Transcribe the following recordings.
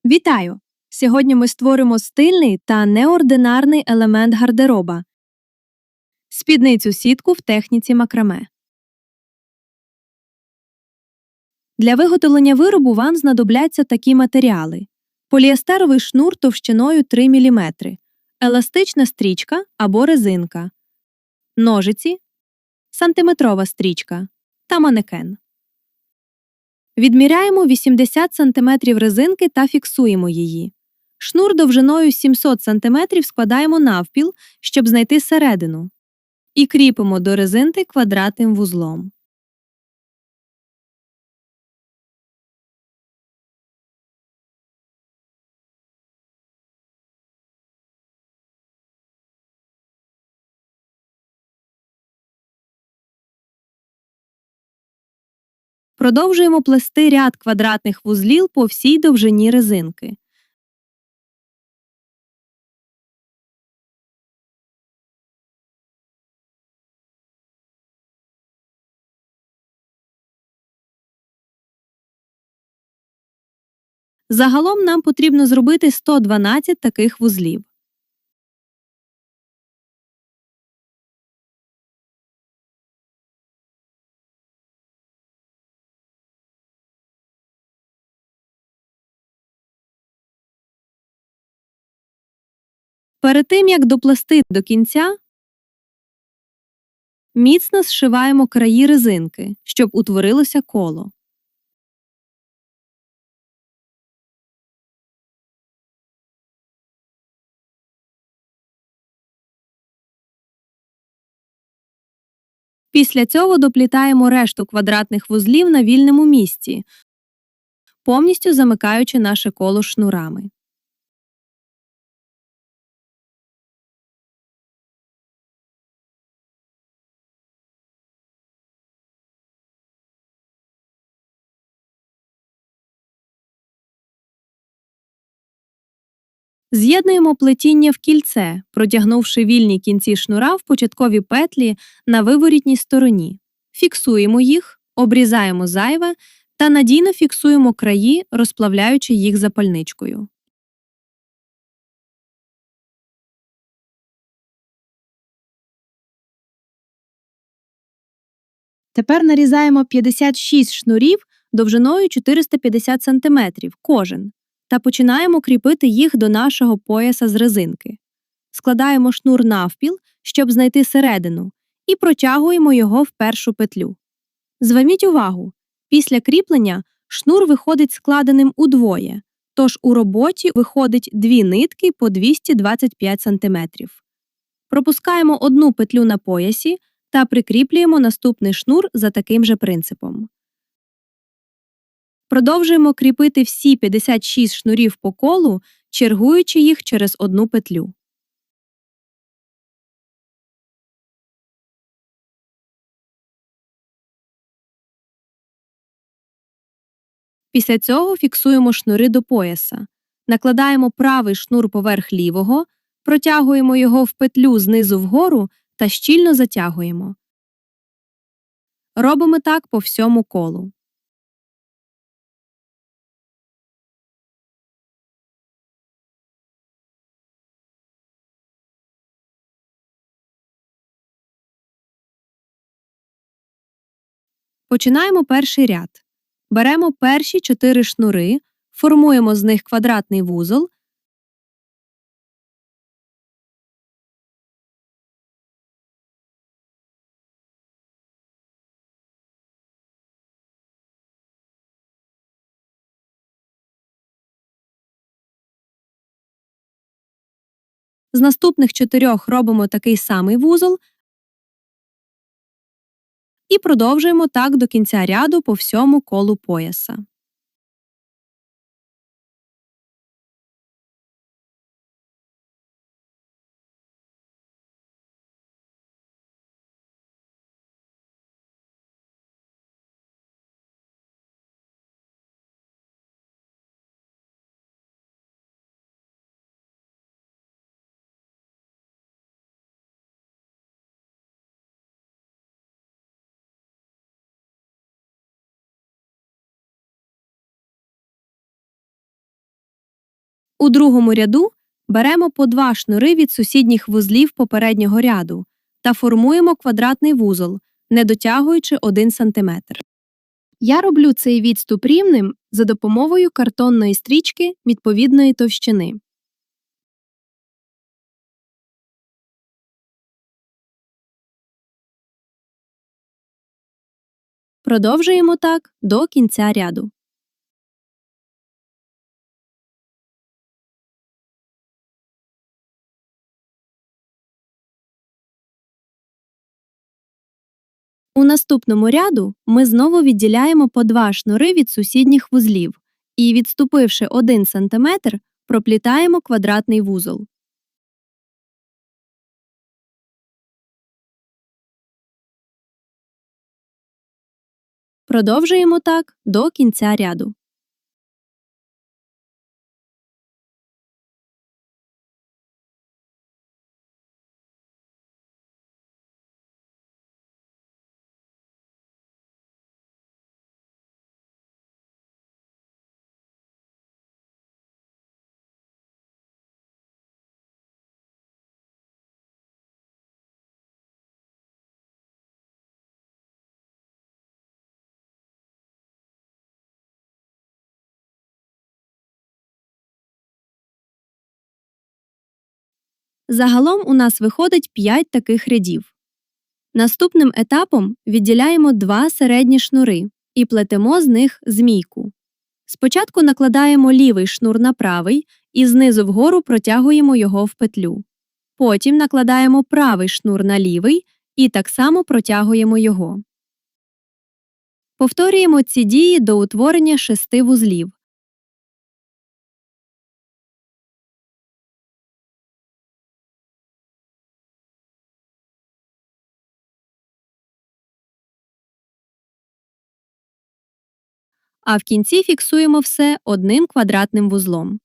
Вітаю! Сьогодні ми створимо стильний та неординарний елемент гардероба – спідницю-сітку в техніці макраме. Для виготовлення виробу вам знадобляться такі матеріали: поліестеровий шнур товщиною 3 мм, еластична стрічка або резинка, ножиці, сантиметрова стрічка та манекен. Відміряємо 80 см резинки та фіксуємо її. Шнур довжиною 700 см складаємо навпіл, щоб знайти середину, і кріпимо до резинки квадратним вузлом. Продовжуємо плести ряд квадратних вузлів по всій довжині резинки. Загалом нам потрібно зробити 112 таких вузлів. Перед тим, як доплести до кінця, міцно зшиваємо краї резинки, щоб утворилося коло. Після цього доплітаємо решту квадратних вузлів на вільному місці, повністю замикаючи наше коло шнурами. З'єднуємо плетіння в кільце, протягнувши вільні кінці шнура в початкові петлі на виворітній стороні. Фіксуємо їх, обрізаємо зайве та надійно фіксуємо краї, розплавляючи їх запальничкою. Тепер нарізаємо 56 шнурів довжиною 450 см кожен та починаємо кріпити їх до нашого пояса з резинки. Складаємо шнур навпіл, щоб знайти середину, і протягуємо його в першу петлю. Зверніть увагу, після кріплення шнур виходить складеним удвоє, тож у роботі виходить дві нитки по 225 см. Пропускаємо одну петлю на поясі та прикріплюємо наступний шнур за таким же принципом. Продовжуємо кріпити всі 56 шнурів по колу, чергуючи їх через одну петлю. Після цього фіксуємо шнури до пояса. Накладаємо правий шнур поверх лівого, протягуємо його в петлю знизу вгору та щільно затягуємо. Робимо так по всьому колу. Починаємо перший ряд. Беремо перші 4 шнури, формуємо з них квадратний вузол. З наступних 4 робимо такий самий вузол і продовжуємо так до кінця ряду по всьому колу пояса. У другому ряду беремо по 2 шнури від сусідніх вузлів попереднього ряду та формуємо квадратний вузол, не дотягуючи 1 см. Я роблю цей відступ рівним за допомогою картонної стрічки відповідної товщини. Продовжуємо так до кінця ряду. У наступному ряду ми знову відділяємо по 2 шнури від сусідніх вузлів і, відступивши 1 см, проплітаємо квадратний вузол. Продовжуємо так до кінця ряду. Загалом у нас виходить 5 таких рядів. Наступним етапом відділяємо 2 середні шнури і плетемо з них змійку. Спочатку накладаємо лівий шнур на правий і знизу вгору протягуємо його в петлю. Потім накладаємо правий шнур на лівий і так само протягуємо його. Повторюємо ці дії до утворення 6 вузлів. А в кінці фіксуємо все одним квадратним вузлом.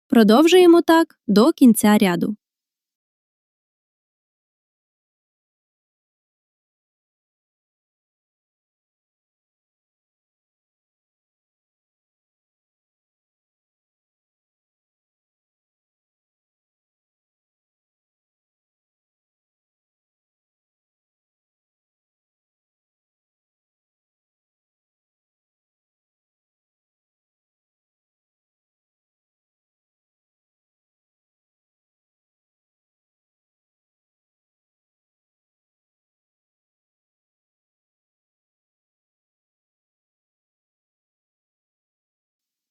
Продовжуємо так до кінця ряду.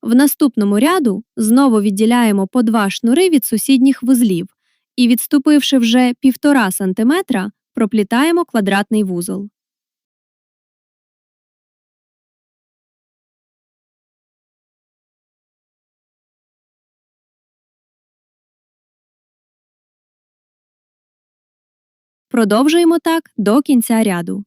В наступному ряду знову відділяємо по 2 шнури від сусідніх вузлів і, відступивши вже 1,5 см, проплітаємо квадратний вузол. Продовжуємо так до кінця ряду.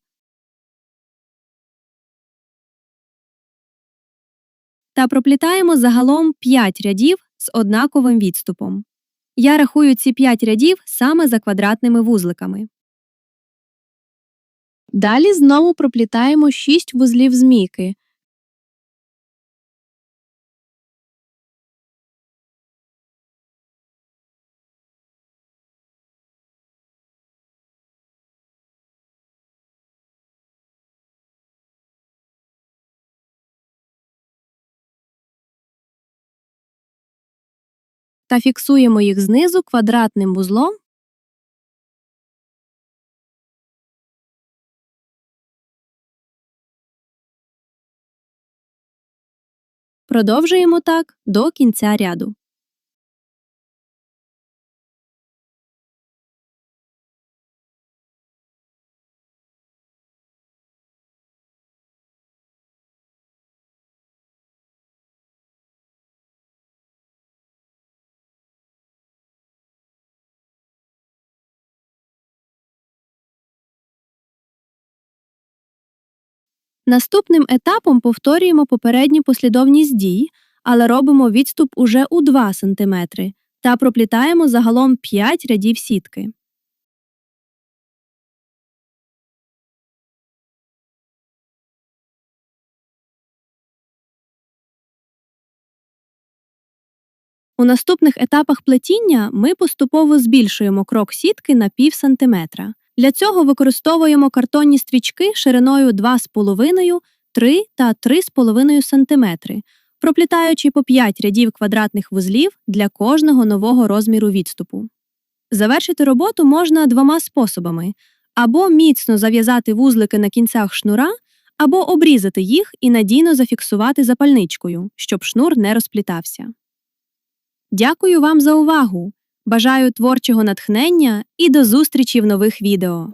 Та проплітаємо загалом 5 рядів з однаковим відступом. Я рахую ці 5 рядів саме за квадратними вузликами. Далі знову проплітаємо 6 вузлів змійки. Та фіксуємо їх знизу квадратним вузлом. Продовжуємо так до кінця ряду. Наступним етапом повторюємо попередню послідовність дій, але робимо відступ уже у 2 см та проплітаємо загалом 5 рядів сітки. У наступних етапах плетіння ми поступово збільшуємо крок сітки на пів сантиметра. Для цього використовуємо картонні стрічки шириною 2,5, 3 та 3,5 см, проплітаючи по 5 рядів квадратних вузлів для кожного нового розміру відступу. Завершити роботу можна двома способами – або міцно зав'язати вузлики на кінцях шнура, або обрізати їх і надійно зафіксувати запальничкою, щоб шнур не розплітався. Дякую вам за увагу! Бажаю творчого натхнення і до зустрічі в нових відео!